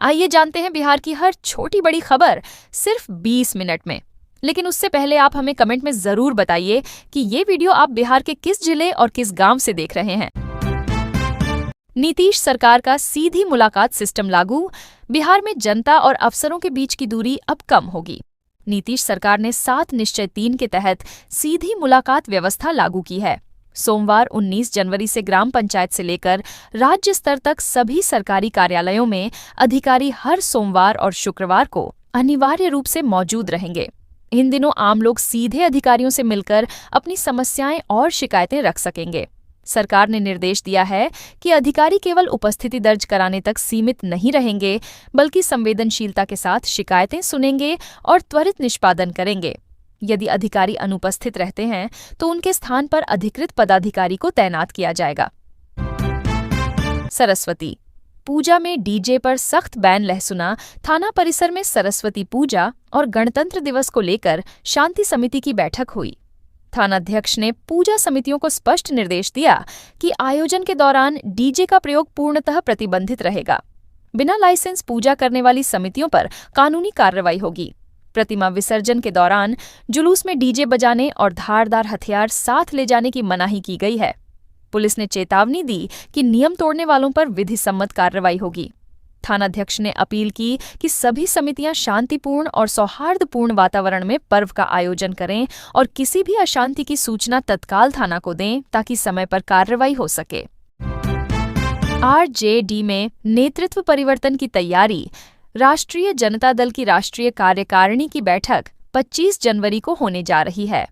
आइए जानते हैं बिहार की हर छोटी बड़ी खबर सिर्फ 20 मिनट में। लेकिन उससे पहले आप हमें कमेंट में जरूर बताइए कि ये वीडियो आप बिहार के किस जिले और किस गांव से देख रहे हैं। नीतीश सरकार का सीधी मुलाकात सिस्टम लागू, बिहार में जनता और अफसरों के बीच की दूरी अब कम होगी। नीतीश सरकार ने 7 निश्चय 3 के तहत सीधी मुलाकात व्यवस्था लागू की है। सोमवार 19 जनवरी से ग्राम पंचायत से लेकर राज्य स्तर तक सभी सरकारी कार्यालयों में अधिकारी हर सोमवार और शुक्रवार को अनिवार्य रूप से मौजूद रहेंगे। इन दिनों आम लोग सीधे अधिकारियों से मिलकर अपनी समस्याएं और शिकायतें रख सकेंगे। सरकार ने निर्देश दिया है कि अधिकारी केवल उपस्थिति दर्ज कराने तक सीमित नहीं रहेंगे, बल्कि संवेदनशीलता के साथ शिकायतें सुनेंगे और त्वरित निष्पादन करेंगे। यदि अधिकारी अनुपस्थित रहते हैं तो उनके स्थान पर अधिकृत पदाधिकारी को तैनात किया जाएगा। सरस्वती पूजा में डीजे पर सख्त बैन लहसुना, थाना परिसर में सरस्वती पूजा और गणतंत्र दिवस को लेकर शांति समिति की बैठक हुई। थानाध्यक्ष ने पूजा समितियों को स्पष्ट निर्देश दिया कि आयोजन के दौरान डीजे का प्रयोग पूर्णतः प्रतिबंधित रहेगा। बिना लाइसेंस पूजा करने वाली समितियों पर कानूनी कार्रवाई होगी। प्रतिमा विसर्जन के दौरान जुलूस में डीजे बजाने और धारदार हथियार साथ ले जाने की मनाही की गई है। पुलिस ने चेतावनी दी कि नियम तोड़ने वालों पर विधि सम्मत कार्रवाई होगी। थानाध्यक्ष ने अपील की कि सभी समितियां शांतिपूर्ण और सौहार्दपूर्ण वातावरण में पर्व का आयोजन करें और किसी भी अशांति की सूचना तत्काल थाना को दें ताकि समय पर कार्रवाई हो सके। आरजेडी में नेतृत्व परिवर्तन की तैयारी। राष्ट्रीय जनता दल की राष्ट्रीय कार्यकारिणी की बैठक 25 जनवरी को होने जा रही है।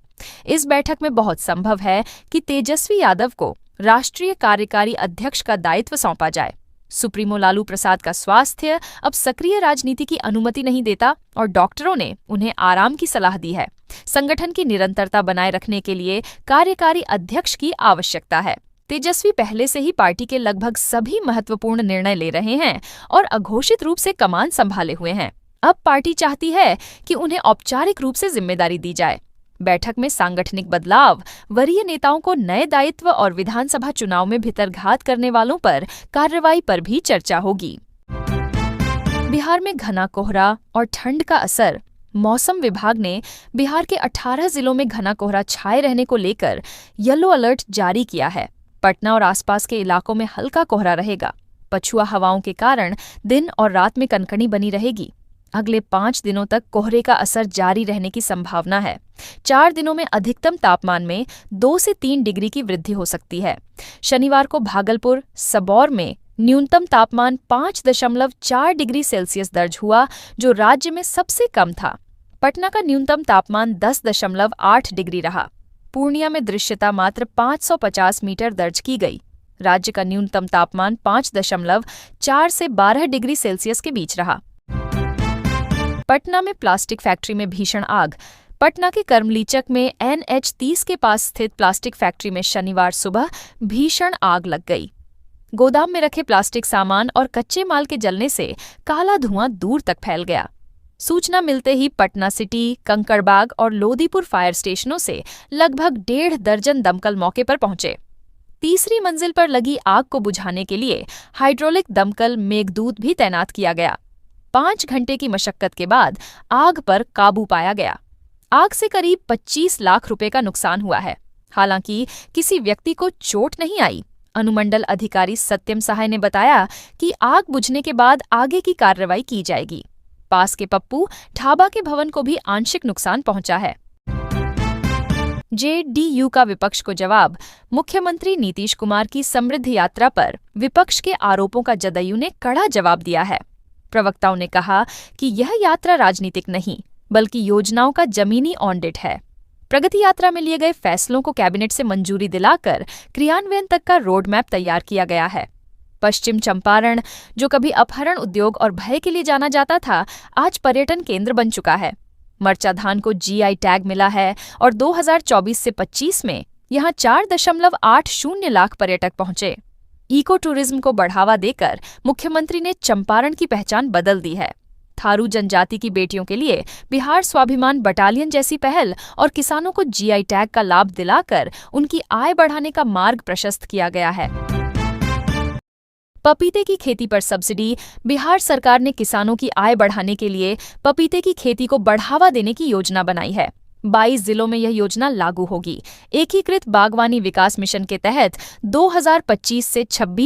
इस बैठक में बहुत संभव है कि तेजस्वी यादव को राष्ट्रीय कार्यकारी अध्यक्ष का दायित्व सौंपा जाए। सुप्रीमो लालू प्रसाद का स्वास्थ्य अब सक्रिय राजनीति की अनुमति नहीं देता और डॉक्टरों ने उन्हें आराम की सलाह दी है। संगठन की निरंतरता बनाए रखने के लिए कार्यकारी अध्यक्ष की आवश्यकता है। तेजस्वी पहले से ही पार्टी के लगभग सभी महत्वपूर्ण निर्णय ले रहे हैं और अघोषित रूप से कमान संभाले हुए हैं। अब पार्टी चाहती है कि उन्हें औपचारिक रूप से जिम्मेदारी दी जाए। बैठक में सांगठनिक बदलाव, वरीय नेताओं को नए दायित्व और विधानसभा चुनाव में भितरघात करने वालों पर कार्रवाई पर भी चर्चा होगी। बिहार में घना कोहरा और ठंड का असर। मौसम विभाग ने बिहार के 18 जिलों में घना कोहरा छाए रहने को लेकर येलो अलर्ट जारी किया है। पटना और आसपास के इलाकों में हल्का कोहरा रहेगा। पछुआ हवाओं के कारण दिन और रात में कनकनी बनी रहेगी। अगले 5 दिनों तक कोहरे का असर जारी रहने की संभावना है। 4 दिनों में अधिकतम तापमान में 2 से 3 डिग्री की वृद्धि हो सकती है। शनिवार को भागलपुर, सबौर में न्यूनतम तापमान 5.4 डिग्री सेल्सियस दर्ज हुआ, जो राज्य में सबसे कम था। पटना का न्यूनतम तापमान 10.8 डिग्री रहा। पूर्णिया में दृश्यता मात्र 550 मीटर दर्ज की गई। राज्य का न्यूनतम तापमान 5.4 से 12 डिग्री सेल्सियस के बीच रहा। पटना में प्लास्टिक फैक्ट्री में भीषण आग। पटना के करमलीचक में NH30 के पास स्थित प्लास्टिक फैक्ट्री में शनिवार सुबह भीषण आग लग गई। गोदाम में रखे प्लास्टिक सामान और कच्चे माल के जलने से काला धुआं दूर तक फैल गया। सूचना मिलते ही पटना सिटी, कंकड़बाग और लोदीपुर फायर स्टेशनों से लगभग 1.5 दर्जन दमकल मौके पर पहुंचे। तीसरी मंजिल पर लगी आग को बुझाने के लिए हाइड्रोलिक दमकल मेघदूत भी तैनात किया गया। 5 घंटे की मशक्कत के बाद आग पर काबू पाया गया। आग से करीब 25 लाख रुपए का नुकसान हुआ है। हालांकि किसी व्यक्ति को चोट नहीं आई। अनुमंडल अधिकारी सत्यम सहाय ने बताया कि आग बुझने के बाद आगे की कार्रवाई की जाएगी। पास के पप्पू ढाबा के भवन को भी आंशिक नुकसान पहुंचा है। जेडीयू का विपक्ष को जवाब। मुख्यमंत्री नीतीश कुमार की समृद्धि यात्रा पर विपक्ष के आरोपों का जदयू ने कड़ा जवाब दिया है। प्रवक्ताओं ने कहा कि यह यात्रा राजनीतिक नहीं, बल्कि योजनाओं का जमीनी ऑडिट है। प्रगति यात्रा में लिए गए फैसलों को कैबिनेट से मंजूरी दिलाकर क्रियान्वयन तक का रोड मैप तैयार किया गया है। पश्चिम चंपारण, जो कभी अपहरण उद्योग और भय के लिए जाना जाता था, आज पर्यटन केंद्र बन चुका है। मरचा धान को GI टैग मिला है और 2024 से 25 में यहां 4.80 लाख पर्यटक पहुंचे। इको टूरिज्म को बढ़ावा देकर मुख्यमंत्री ने चंपारण की पहचान बदल दी है। थारू जनजाति की बेटियों के लिए बिहार स्वाभिमान बटालियन जैसी पहल और किसानों को GI टैग का लाभ दिलाकर उनकी आय बढ़ाने का मार्ग प्रशस्त किया गया है। पपीते की खेती पर सब्सिडी। बिहार सरकार ने किसानों की आय बढ़ाने के लिए पपीते की खेती को बढ़ावा देने की योजना बनाई है। 22 जिलों में यह योजना लागू होगी। एकीकृत बागवानी विकास मिशन के तहत 2025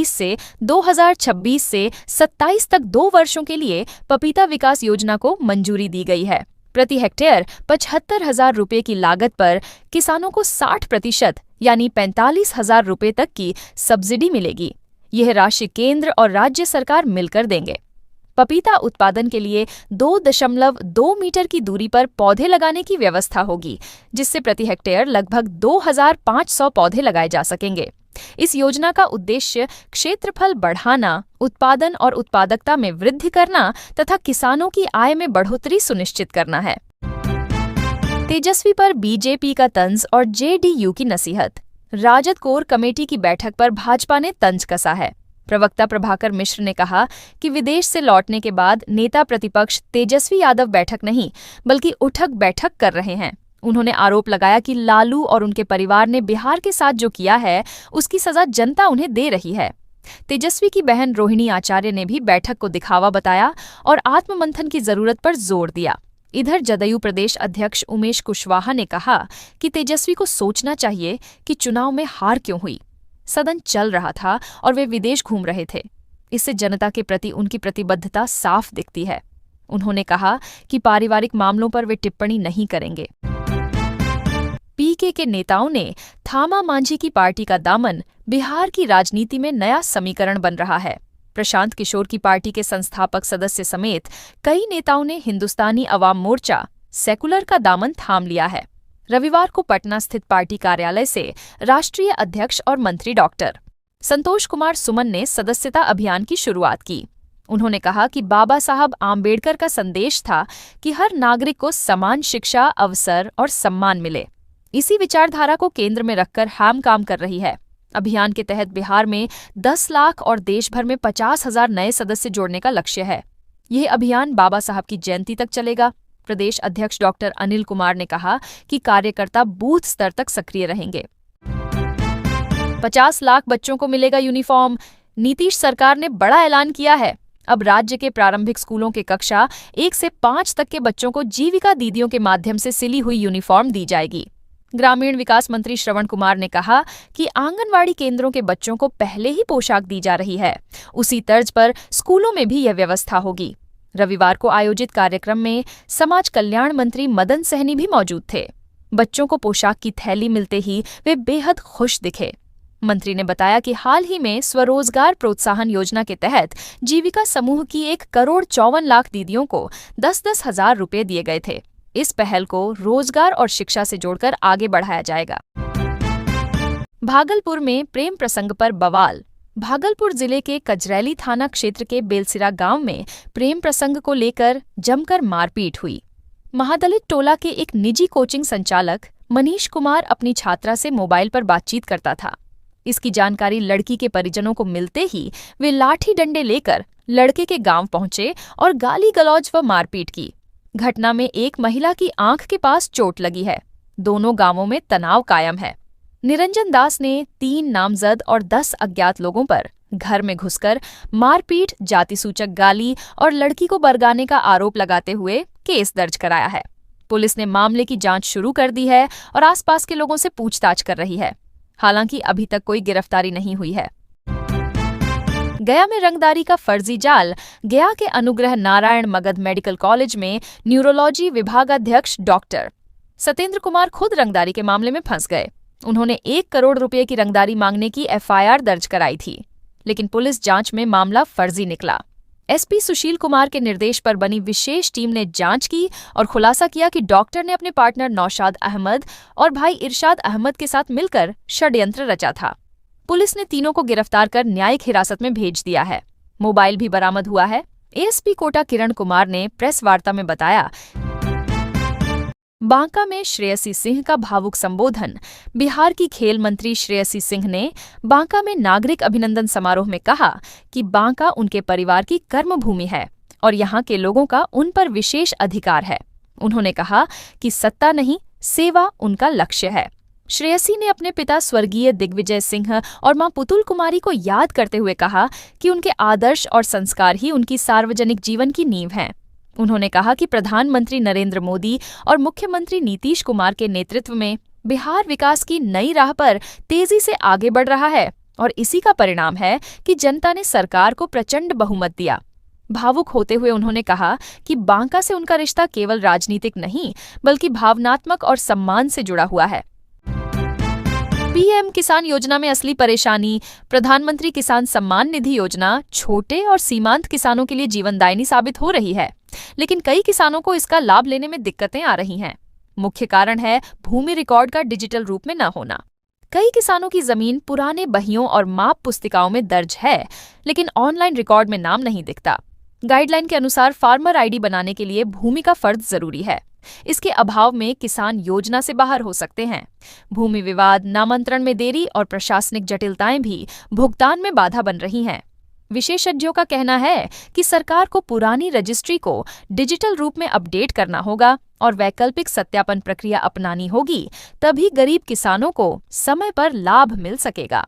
से 2026 से 27 तक 2 वर्षों के लिए पपीता विकास योजना को मंजूरी दी गई है। प्रति हेक्टेयर 75,000 रुपये की लागत पर किसानों को 60% यानी 45,000 रुपये तक की सब्सिडी मिलेगी। यह राशि केंद्र और राज्य सरकार मिलकर देंगे। पपीता उत्पादन के लिए 2.2 मीटर की दूरी पर पौधे लगाने की व्यवस्था होगी, जिससे प्रति हेक्टेयर लगभग 2,500 पौधे लगाए जा सकेंगे। इस योजना का उद्देश्य क्षेत्रफल बढ़ाना, उत्पादन और उत्पादकता में वृद्धि करना तथा किसानों की आय में बढ़ोतरी सुनिश्चित करना है। तेजस्वी पर बीजेपी का तंज और जेडीयू की नसीहत। राजद कोर कमेटी की बैठक पर भाजपा ने तंज कसा है। प्रवक्ता प्रभाकर मिश्र ने कहा कि विदेश से लौटने के बाद नेता प्रतिपक्ष तेजस्वी यादव बैठक नहीं बल्कि उठक बैठक कर रहे हैं। उन्होंने आरोप लगाया कि लालू और उनके परिवार ने बिहार के साथ जो किया है उसकी सजा जनता उन्हें दे रही है। तेजस्वी की बहन रोहिणी आचार्य ने भी बैठक को दिखावा बताया और आत्ममंथन की जरूरत पर जोर दिया। इधर जदयू प्रदेश अध्यक्ष उमेश कुशवाहा ने कहा कि तेजस्वी को सोचना चाहिए कि चुनाव में हार क्यों हुई। सदन चल रहा था और वे विदेश घूम रहे थे। इससे जनता के प्रति उनकी प्रतिबद्धता साफ दिखती है। उन्होंने कहा कि पारिवारिक मामलों पर वे टिप्पणी नहीं करेंगे। पीके के नेताओं ने थामा मांझी की पार्टी का दामन। बिहार की राजनीति में नया समीकरण बन रहा है। प्रशांत किशोर की पार्टी के संस्थापक सदस्य समेत कई नेताओं ने हिंदुस्तानी अवाम मोर्चा सेकुलर का दामन थाम लिया है। रविवार को पटना स्थित पार्टी कार्यालय से राष्ट्रीय अध्यक्ष और मंत्री डॉक्टर संतोष कुमार सुमन ने सदस्यता अभियान की शुरुआत की। उन्होंने कहा कि बाबा साहब आम्बेडकर का संदेश था कि हर नागरिक को समान शिक्षा, अवसर और सम्मान मिले। इसी विचारधारा को केंद्र में रखकर हम काम कर रही है। अभियान के तहत बिहार में 10 लाख और देश भर में 50,000 नए सदस्य जोड़ने का लक्ष्य है। यह अभियान बाबा साहब की जयंती तक चलेगा। प्रदेश अध्यक्ष डॉक्टर अनिल कुमार ने कहा कि कार्यकर्ता बूथ स्तर तक सक्रिय रहेंगे। 50 लाख बच्चों को मिलेगा यूनिफॉर्म। नीतीश सरकार ने बड़ा ऐलान किया है। अब राज्य के प्रारंभिक स्कूलों के कक्षा 1 से 5 तक के बच्चों को जीविका दीदियों के माध्यम से सिली हुई यूनिफॉर्म दी जाएगी। ग्रामीण विकास मंत्री श्रवण कुमार ने कहा कि आंगनवाड़ी केंद्रों के बच्चों को पहले ही पोशाक दी जा रही है, उसी तर्ज पर स्कूलों में भी यह व्यवस्था होगी। रविवार को आयोजित कार्यक्रम में समाज कल्याण मंत्री मदन सहनी भी मौजूद थे। बच्चों को पोशाक की थैली मिलते ही वे बेहद खुश दिखे। मंत्री ने बताया कि हाल ही में स्वरोजगार प्रोत्साहन योजना के तहत जीविका समूह की 1,54,00,000 दीदियों को 10-10 हजार रुपये दिए गए थे। इस पहल को रोजगार और शिक्षा से जोड़कर आगे बढ़ाया जाएगा। भागलपुर में प्रेम प्रसंग पर बवाल। भागलपुर जिले के कजरैली थाना क्षेत्र के बेलसिरा गांव में प्रेम प्रसंग को लेकर जमकर मारपीट हुई। महादलित टोला के एक निजी कोचिंग संचालक मनीष कुमार अपनी छात्रा से मोबाइल पर बातचीत करता था। इसकी जानकारी लड़की के परिजनों को मिलते ही वे लाठी डंडे लेकर लड़के के गांव पहुंचे और गाली गलौज व मारपीट की। घटना में एक महिला की आंख के पास चोट लगी है। दोनों गांवों में तनाव कायम है। निरंजन दास ने 3 नामजद और 10 अज्ञात लोगों पर घर में घुसकर मारपीट, जातिसूचक गाली और लड़की को बरगाने का आरोप लगाते हुए केस दर्ज कराया है। पुलिस ने मामले की जांच शुरू कर दी है और आसपास के लोगों से पूछताछ कर रही है। हालांकि अभी तक कोई गिरफ्तारी नहीं हुई है। गया में रंगदारी का फर्जी जाल। गया के अनुग्रह नारायण मगध मेडिकल कॉलेज में न्यूरोलॉजी विभागाध्यक्ष डॉक्टर सत्येंद्र कुमार खुद रंगदारी के मामले में फंस गए। उन्होंने 1 करोड़ रुपए की रंगदारी मांगने की एफआईआर दर्ज कराई थी, लेकिन पुलिस जांच में मामला फर्जी निकला। एसपी सुशील कुमार के निर्देश पर बनी विशेष टीम ने जांच की और खुलासा किया कि डॉक्टर ने अपने पार्टनर नौशाद अहमद और भाई इरशाद अहमद के साथ मिलकर षड्यंत्र रचा था। पुलिस ने तीनों को गिरफ्तार कर न्यायिक हिरासत में भेज दिया है। मोबाइल भी बरामद हुआ है। एएसपी कोटा किरण कुमार ने प्रेस वार्ता में बताया, बांका में श्रेयसी सिंह का भावुक संबोधन। बिहार की खेल मंत्री श्रेयसी सिंह ने बांका में नागरिक अभिनंदन समारोह में कहा कि बांका उनके परिवार की कर्मभूमि है और यहाँ के लोगों का उन पर विशेष अधिकार है। उन्होंने कहा कि सत्ता नहीं, सेवा उनका लक्ष्य है। श्रेयसी ने अपने पिता स्वर्गीय दिग्विजय सिंह और मां पुतुल कुमारी को याद करते हुए कहा कि उनके आदर्श और संस्कार ही उनकी सार्वजनिक जीवन की नींव हैं। उन्होंने कहा कि प्रधानमंत्री नरेंद्र मोदी और मुख्यमंत्री नीतीश कुमार के नेतृत्व में बिहार विकास की नई राह पर तेजी से आगे बढ़ रहा है और इसी का परिणाम है कि जनता ने सरकार को प्रचंड बहुमत दिया। भावुक होते हुए उन्होंने कहा कि बांका से उनका रिश्ता केवल राजनीतिक नहीं बल्कि भावनात्मक और सम्मान से जुड़ा हुआ है। पीएम किसान योजना में असली परेशानी, प्रधानमंत्री किसान सम्मान निधि योजना छोटे और सीमांत किसानों के लिए जीवनदायिनी साबित हो रही है, लेकिन कई किसानों को इसका लाभ लेने में दिक्कतें आ रही हैं। मुख्य कारण है भूमि रिकॉर्ड का डिजिटल रूप में न होना। कई किसानों की जमीन पुराने बहियों और माप पुस्तिकाओं में दर्ज है, लेकिन ऑनलाइन रिकॉर्ड में नाम नहीं दिखता। गाइडलाइन के अनुसार फार्मर आईडी बनाने के लिए भूमि का फर्ज जरूरी है। इसके अभाव में किसान योजना से बाहर हो सकते हैं। भूमि विवाद, नामांतरण में देरी और प्रशासनिक जटिलताएं भी भुगतान में बाधा बन रही हैं। विशेषज्ञों का कहना है कि सरकार को पुरानी रजिस्ट्री को डिजिटल रूप में अपडेट करना होगा और वैकल्पिक सत्यापन प्रक्रिया अपनानी होगी, तभी गरीब किसानों को समय पर लाभ मिल सकेगा।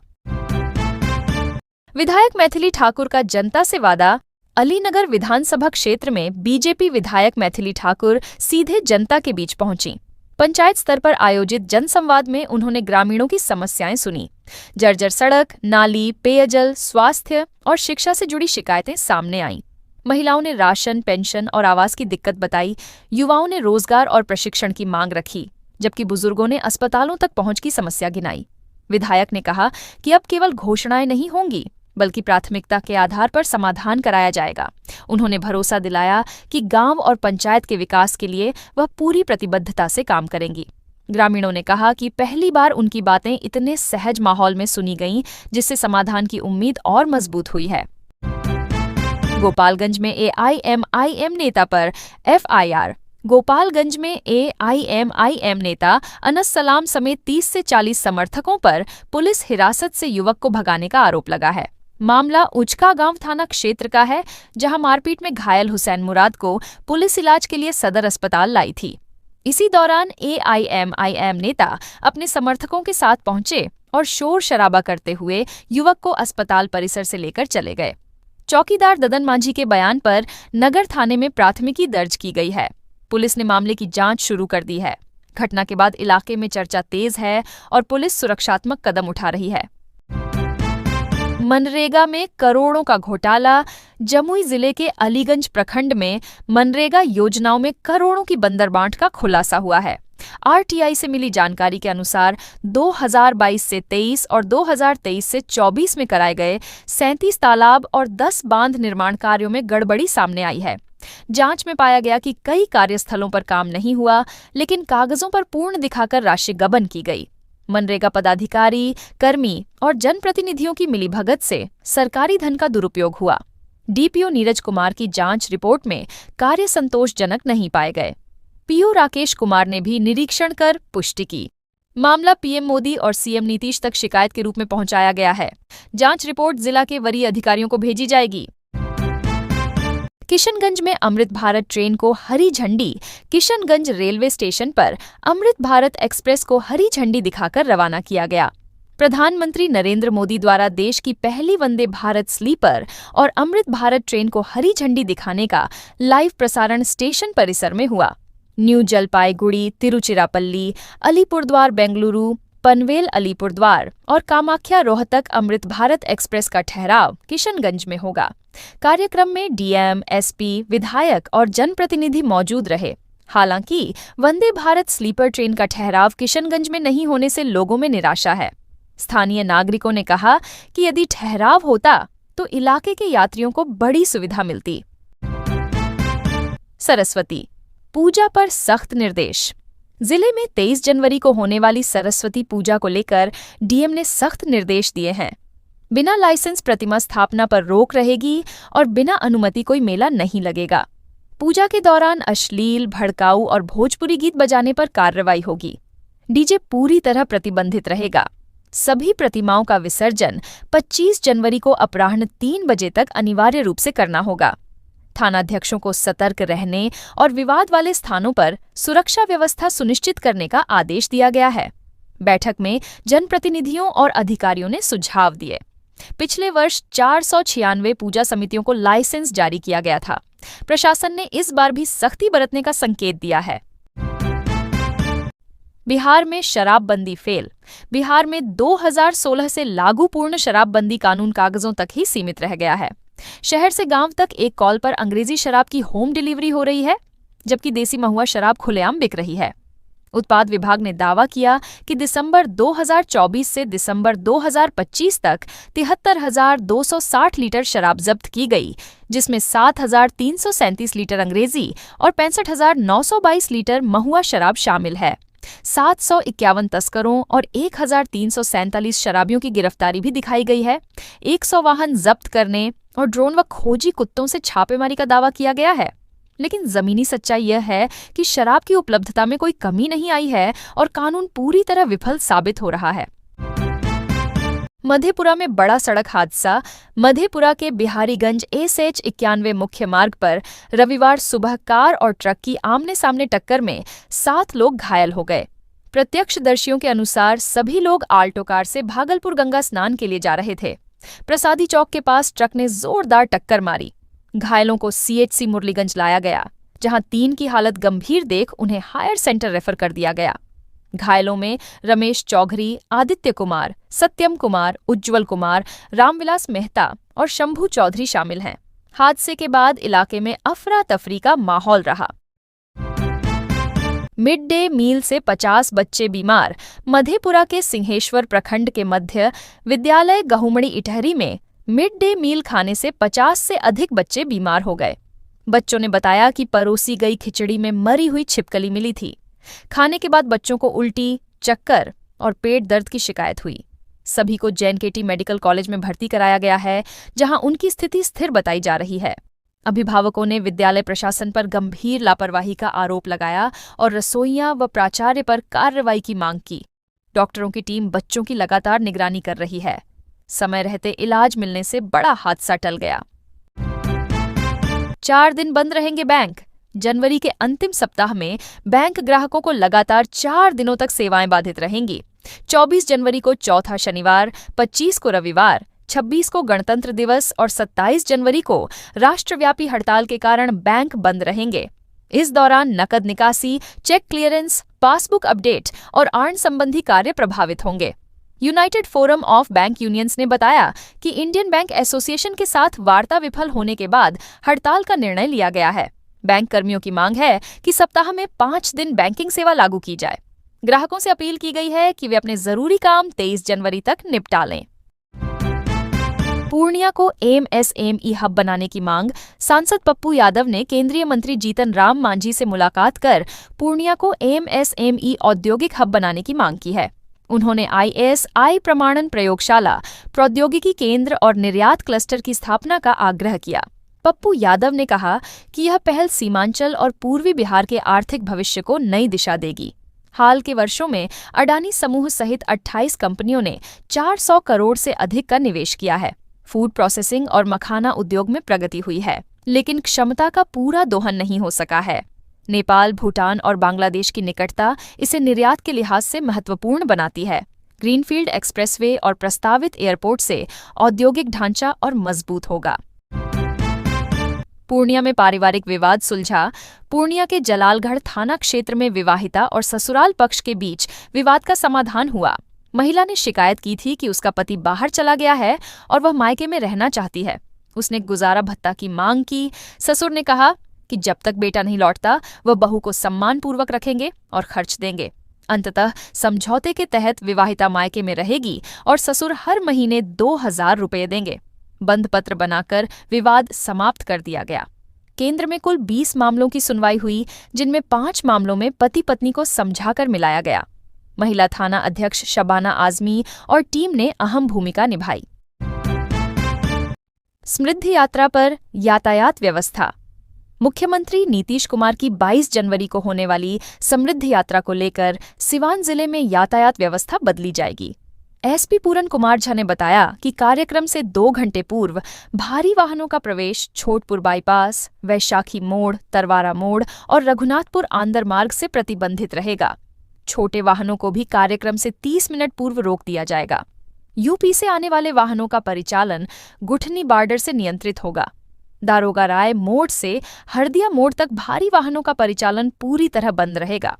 विधायक मैथिली ठाकुर का जनता से वादा। अलीनगर विधानसभा क्षेत्र में बीजेपी विधायक मैथिली ठाकुर सीधे जनता के बीच पहुंची। पंचायत स्तर पर आयोजित जनसंवाद में उन्होंने ग्रामीणों की समस्याएं सुनी। जर्जर सड़क, नाली, पेयजल, स्वास्थ्य और शिक्षा से जुड़ी शिकायतें सामने आईं। महिलाओं ने राशन, पेंशन और आवास की दिक्कत बताई। युवाओं ने रोजगार और प्रशिक्षण की मांग रखी, जबकि बुजुर्गों ने अस्पतालों तक पहुंच की समस्या गिनाई। विधायक ने कहा कि अब केवल घोषणाएं नहीं होंगी, बल्कि प्राथमिकता के आधार पर समाधान कराया जाएगा। उन्होंने भरोसा दिलाया कि गांव और पंचायत के विकास के लिए वह पूरी प्रतिबद्धता से काम करेंगी। ग्रामीणों ने कहा कि पहली बार उनकी बातें इतने सहज माहौल में सुनी गईं, जिससे समाधान की उम्मीद और मजबूत हुई है। गोपालगंज में एआईएमआईएम नेता पर एफआईआर। गोपालगंज में एआईएमआईएम नेता अनस सलाम समेत 30 से 40 समर्थकों पर पुलिस हिरासत से युवक को भगाने का आरोप लगा है। मामला उचका गांव थाना क्षेत्र का है, जहां मारपीट में घायल हुसैन मुराद को पुलिस इलाज के लिए सदर अस्पताल लाई थी। इसी दौरान एआईएमआईएम नेता अपने समर्थकों के साथ पहुंचे और शोर शराबा करते हुए युवक को अस्पताल परिसर से लेकर चले गए। चौकीदार ददन मांझी के बयान पर नगर थाने में प्राथमिकी दर्ज की गई है। पुलिस ने मामले की जांच शुरू कर दी है। घटना के बाद इलाके में चर्चा तेज है और पुलिस सुरक्षात्मक कदम उठा रही है। मनरेगा में करोड़ों का घोटाला। जमुई जिले के अलीगंज प्रखंड में मनरेगा योजनाओं में करोड़ों की बंदरबांट का खुलासा हुआ है। आरटीआई से मिली जानकारी के अनुसार 2022 से 23 और 2023 से 24 में कराए गए 37 तालाब और 10 बांध निर्माण कार्यों में गड़बड़ी सामने आई है। जांच में पाया गया कि कई कार्यस्थलों पर काम नहीं हुआ, लेकिन कागजों पर पूर्ण दिखाकर राशि गबन की गई। मनरेगा पदाधिकारी, कर्मी और जनप्रतिनिधियों की मिलीभगत से सरकारी धन का दुरुपयोग हुआ। डीपीओ नीरज कुमार की जांच रिपोर्ट में कार्य संतोषजनक नहीं पाए गए। पीओ राकेश कुमार ने भी निरीक्षण कर पुष्टि की। मामला पीएम मोदी और सीएम नीतीश तक शिकायत के रूप में पहुंचाया गया है। जांच रिपोर्ट जिला के वरीय अधिकारियों को भेजी जाएगी। किशनगंज में अमृत भारत ट्रेन को हरी झंडी। किशनगंज रेलवे स्टेशन पर अमृत भारत एक्सप्रेस को हरी झंडी दिखाकर रवाना किया गया। प्रधानमंत्री नरेंद्र मोदी द्वारा देश की पहली वंदे भारत स्लीपर और अमृत भारत ट्रेन को हरी झंडी दिखाने का लाइव प्रसारण स्टेशन परिसर में हुआ। न्यू जलपाईगुड़ी, तिरुचिरापल्ली, अलीपुरद्वार बेंगलुरु, पनवेल अलीपुरद्वार और कामाख्या रोहतक अमृत भारत एक्सप्रेस का ठहराव किशनगंज में होगा। कार्यक्रम में डीएम, एसपी, विधायक और जनप्रतिनिधि मौजूद रहे। हालांकि वंदे भारत स्लीपर ट्रेन का ठहराव किशनगंज में नहीं होने से लोगों में निराशा है। स्थानीय नागरिकों ने कहा कि यदि ठहराव होता तो इलाके के यात्रियों को बड़ी सुविधा मिलती। सरस्वती पूजा पर सख्त निर्देश। जिले में 23 जनवरी को होने वाली सरस्वती पूजा को लेकर डीएम ने सख्त निर्देश दिए हैं। बिना लाइसेंस प्रतिमा स्थापना पर रोक रहेगी और बिना अनुमति कोई मेला नहीं लगेगा। पूजा के दौरान अश्लील, भड़काऊ और भोजपुरी गीत बजाने पर कार्रवाई होगी। डीजे पूरी तरह प्रतिबंधित रहेगा। सभी प्रतिमाओं का विसर्जन 25 जनवरी को अपराह्न 3 बजे तक अनिवार्य रूप से करना होगा। थानाध्यक्षों को सतर्क रहने और विवाद वाले स्थानों पर सुरक्षा व्यवस्था सुनिश्चित करने का आदेश दिया गया है। बैठक में जनप्रतिनिधियों और अधिकारियों ने सुझाव दिए। पिछले वर्ष 496 पूजा समितियों को लाइसेंस जारी किया गया था। प्रशासन ने इस बार भी सख्ती बरतने का संकेत दिया है। बिहार में शराबबंदी फेल। बिहार में 2016 से लागू पूर्ण शराबबंदी कानून कागजों तक ही सीमित रह गया है। शहर से गांव तक एक कॉल पर अंग्रेजी शराब की होम डिलीवरी हो रही है, जबकि देसी महुआ शराब खुलेआम बिक रही है। उत्पाद विभाग ने दावा किया कि दिसंबर 2024 से दिसंबर 2025 तक 73,260 लीटर शराब जब्त की गई, जिसमें 7,337 लीटर अंग्रेजी और 65,922 लीटर महुआ शराब शामिल है। 751 तस्करों और 1,347 शराबियों की गिरफ्तारी भी दिखाई गई है। 100 वाहन जब्त करने और ड्रोन व खोजी कुत्तों से छापेमारी का दावा किया गया है। लेकिन जमीनी सच्चाई यह है कि शराब की उपलब्धता में कोई कमी नहीं आई है और कानून पूरी तरह विफल साबित हो रहा है। मधेपुरा में बड़ा सड़क हादसा। मधेपुरा के बिहारीगंज SH 91 मुख्य मार्ग पर रविवार सुबह कार और ट्रक की आमने सामने टक्कर में 7 लोग घायल हो गए। प्रत्यक्षदर्शियों के अनुसार सभी लोग आल्टो कार से भागलपुर गंगा स्नान के लिए जा रहे थे। प्रसादी चौक के पास ट्रक ने जोरदार टक्कर मारी। घायलों को CHC मुरलीगंज लाया गया, जहां 3 की हालत गंभीर देख उन्हें हायर सेंटर रेफर कर दिया गया। घायलों में रमेश चौधरी, आदित्य कुमार, सत्यम कुमार, उज्जवल कुमार, रामविलास मेहता और शंभू चौधरी शामिल हैं। हादसे के बाद इलाके में अफरा तफरी का माहौल रहा। मिड डे मील से 50 बच्चे बीमार। मधेपुरा के सिंहेश्वर प्रखंड के मध्य विद्यालय गहुमड़ी इटहरी में मिड डे मील खाने से 50 से अधिक बच्चे बीमार हो गए। बच्चों ने बताया कि परोसी गई खिचड़ी में मरी हुई छिपकली मिली थी। खाने के बाद बच्चों को उल्टी, चक्कर और पेट दर्द की शिकायत हुई। सभी को JNKT मेडिकल कॉलेज में भर्ती कराया गया है, जहां उनकी स्थिति स्थिर बताई जा रही है। अभिभावकों ने विद्यालय प्रशासन पर गंभीर लापरवाही का आरोप लगाया और रसोइया व प्राचार्य पर कार्रवाई की मांग की। डॉक्टरों की टीम बच्चों की लगातार निगरानी कर रही है। समय रहते इलाज मिलने से बड़ा हादसा टल गया। 4 दिन बंद रहेंगे बैंक। जनवरी के अंतिम सप्ताह में बैंक ग्राहकों को लगातार 4 दिनों तक सेवाएं बाधित रहेंगी। 24 जनवरी को चौथा शनिवार, 25 को रविवार, 26 को गणतंत्र दिवस और 27 जनवरी को राष्ट्रव्यापी हड़ताल के कारण बैंक बंद रहेंगे। इस दौरान नकद निकासी, चेक क्लियरेंस, पासबुक अपडेट और आर्न संबंधी कार्य प्रभावित होंगे। United forum of bank unions ने बताया कि इंडियन बैंक एसोसिएशन के साथ वार्ता विफल होने के बाद हड़ताल का निर्णय लिया गया है। बैंक कर्मियों की मांग है कि सप्ताह में 5 दिन बैंकिंग सेवा लागू की जाए। ग्राहकों से अपील की गई है कि वे अपने जरूरी काम 23 जनवरी तक निपटा लें। पूर्णिया को MSME हब बनाने की मांग। सांसद पप्पू यादव ने केंद्रीय मंत्री जीतन राम मांझी से मुलाकात कर पूर्णिया को MSME औद्योगिक हब बनाने की मांग की है। उन्होंने ISI प्रमाणन प्रयोगशाला, प्रौद्योगिकी केंद्र और निर्यात क्लस्टर की स्थापना का आग्रह किया। पप्पू यादव ने कहा कि यह पहल सीमांचल और पूर्वी बिहार के आर्थिक भविष्य को नई दिशा देगी। हाल के वर्षों में अडानी समूह सहित 28 कंपनियों ने 400 करोड़ से अधिक का निवेश किया है। फूड प्रोसेसिंग और मखाना उद्योग में प्रगति हुई है, लेकिन क्षमता का पूरा दोहन नहीं हो सका है। नेपाल, भूटान और बांग्लादेश की निकटता इसे निर्यात के लिहाज से महत्वपूर्ण बनाती है। ग्रीनफील्ड एक्सप्रेसवे और प्रस्तावित एयरपोर्ट से औद्योगिक ढांचा और मजबूत होगा। पूर्णिया में पारिवारिक विवाद सुलझा। पूर्णिया के जलालगढ़ थाना क्षेत्र में विवाहिता और ससुराल पक्ष के बीच विवाद का समाधान हुआ। महिला ने शिकायत की थी कि उसका पति बाहर चला गया है और वह मायके में रहना चाहती है। उसने गुजारा भत्ता की मांग की। ससुर ने कहा कि जब तक बेटा नहीं लौटता वह बहू को सम्मानपूर्वक रखेंगे और खर्च देंगे। अंततः समझौते के तहत विवाहिता मायके में रहेगी और ससुर हर महीने 2,000 रुपये देंगे। बंद पत्र बनाकर विवाद समाप्त कर दिया गया। केंद्र में कुल 20 मामलों की सुनवाई हुई, जिनमें 5 मामलों में पति पत्नी को समझाकर मिलाया गया। महिला थाना अध्यक्ष शबाना आजमी और टीम ने अहम भूमिका निभाई। समृद्धि यात्रा पर यातायात व्यवस्था। मुख्यमंत्री नीतीश कुमार की 22 जनवरी को होने वाली समृद्धि यात्रा को लेकर सिवान जिले में यातायात व्यवस्था बदली जाएगी। SP पूरन कुमार झा ने बताया कि कार्यक्रम से 2 घंटे पूर्व भारी वाहनों का प्रवेश छोटपुर बाईपास, वैशाखी मोड़, तरवारा मोड़ और रघुनाथपुर आंदर मार्ग से प्रतिबंधित रहेगा। छोटे वाहनों को भी कार्यक्रम से 30 मिनट पूर्व रोक दिया जाएगा। यूपी से आने वाले वाहनों का परिचालन गुठनी बॉर्डर से नियंत्रित होगा। दारोगा राय मोड़ से हरदिया मोड़ तक भारी वाहनों का परिचालन पूरी तरह बंद रहेगा।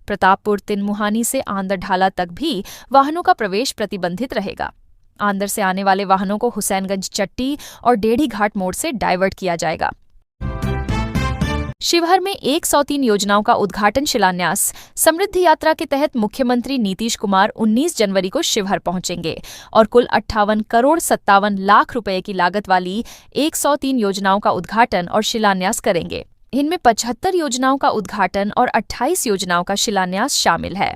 प्रतापपुर तिनमुहानी से आंदर ढाला तक भी वाहनों का प्रवेश प्रतिबंधित रहेगा। आंदर से आने वाले वाहनों को हुसैनगंज चट्टी और डेढ़ी घाट मोड़ से डाइवर्ट किया जाएगा। शिवहर में 103 योजनाओं का उद्घाटन शिलान्यास। समृद्धि यात्रा के तहत मुख्यमंत्री नीतीश कुमार 19 जनवरी को शिवहर पहुंचेंगे और कुल 58 करोड़ 57 लाख रुपए की लागत वाली 103 योजनाओं का उद्घाटन और शिलान्यास करेंगे। इनमें 75 योजनाओं का उद्घाटन और 28 योजनाओं का शिलान्यास शामिल है।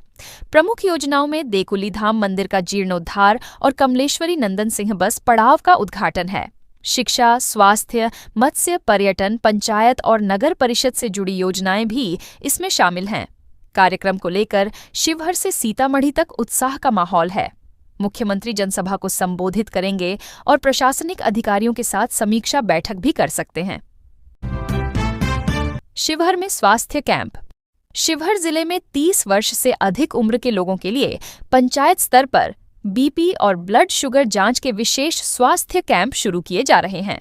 प्रमुख योजनाओं में देकुली धाम मंदिर का जीर्णोद्धार और कमलेश्वरी नंदन सिंह बस पड़ाव का उद्घाटन है। शिक्षा, स्वास्थ्य, मत्स्य, पर्यटन, पंचायत और नगर परिषद से जुड़ी योजनाएं भी इसमें शामिल हैं। कार्यक्रम को लेकर शिवहर से सीतामढ़ी तक उत्साह का माहौल है। मुख्यमंत्री जनसभा को संबोधित करेंगे और प्रशासनिक अधिकारियों के साथ समीक्षा बैठक भी कर सकते हैं। शिवहर में स्वास्थ्य कैंप। शिवहर जिले में 30 वर्ष से अधिक उम्र के लोगों के लिए पंचायत स्तर पर बीपी और ब्लड शुगर जांच के विशेष स्वास्थ्य कैंप शुरू किए जा रहे हैं।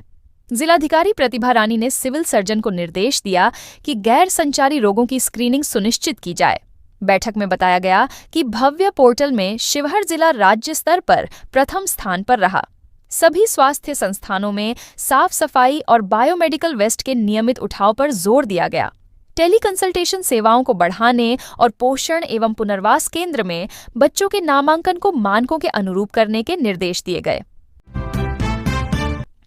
जिलाधिकारी प्रतिभा रानी ने सिविल सर्जन को निर्देश दिया कि गैर संचारी रोगों की स्क्रीनिंग सुनिश्चित की जाए। बैठक में बताया गया कि भव्य पोर्टल में शिवहर जिला राज्य स्तर पर प्रथम स्थान पर रहा। सभी स्वास्थ्य संस्थानों में साफ सफाई और बायोमेडिकल वेस्ट के नियमित उठाव पर जोर दिया गया। टेली कंसल्टेशन सेवाओं को बढ़ाने और पोषण एवं पुनर्वास केंद्र में बच्चों के नामांकन को मानकों के अनुरूप करने के निर्देश दिए गए।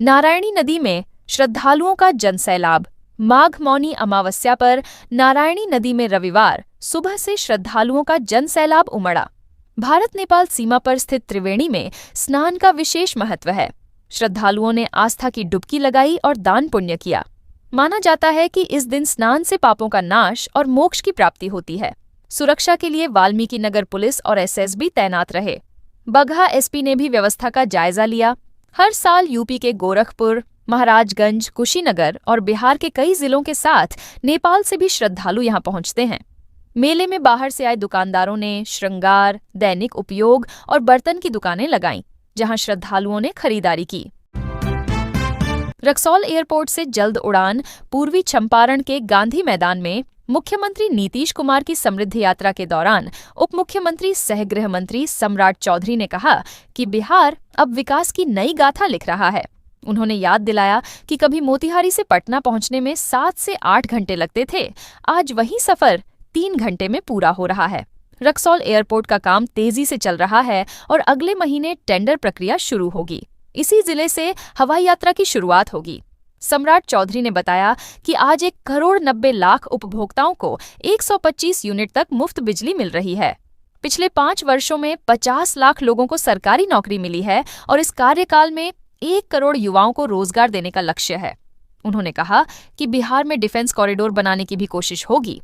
नारायणी नदी में श्रद्धालुओं का जनसैलाब। माघ मौनी अमावस्या पर नारायणी नदी में रविवार सुबह से श्रद्धालुओं का जनसैलाब उमड़ा। भारत नेपाल सीमा पर स्थित त्रिवेणी में स्नान का विशेष महत्व है। श्रद्धालुओं ने आस्था की डुबकी लगाई और दान पुण्य किया। माना जाता है कि इस दिन स्नान से पापों का नाश और मोक्ष की प्राप्ति होती है। सुरक्षा के लिए वाल्मीकि नगर पुलिस और एसएसबी तैनात रहे। बगहा एसपी ने भी व्यवस्था का जायजा लिया। हर साल यूपी के गोरखपुर, महाराजगंज, कुशीनगर और बिहार के कई जिलों के साथ नेपाल से भी श्रद्धालु यहां पहुंचते हैं। मेले में बाहर से आए दुकानदारों ने श्रृंगार, दैनिक उपयोग और बर्तन की दुकानें लगाईं, जहां श्रद्धालुओं ने खरीदारी की। रक्सौल एयरपोर्ट से जल्द उड़ान। पूर्वी चंपारण के गांधी मैदान में मुख्यमंत्री नीतीश कुमार की समृद्धि यात्रा के दौरान उप मुख्यमंत्री सह गृह मंत्री सम्राट चौधरी ने कहा कि बिहार अब विकास की नई गाथा लिख रहा है। उन्होंने याद दिलाया कि कभी मोतिहारी से पटना पहुंचने में 7 से 8 घंटे लगते थे, आज वही सफर 3 घंटे में पूरा हो रहा है। रक्सौल एयरपोर्ट का काम तेजी से चल रहा है और अगले महीने टेंडर प्रक्रिया शुरू होगी। इसी जिले से हवाई यात्रा की शुरुआत होगी। सम्राट चौधरी ने बताया कि आज 1 करोड़ 90 लाख उपभोक्ताओं को 125 यूनिट तक मुफ्त बिजली मिल रही है। पिछले 5 वर्षों में 50 लाख लोगों को सरकारी नौकरी मिली है और इस कार्यकाल में 1 करोड़ युवाओं को रोजगार देने का लक्ष्य है। उन्होंने कहा कि बिहार में डिफेंस कॉरिडोर बनाने की भी कोशिश होगी।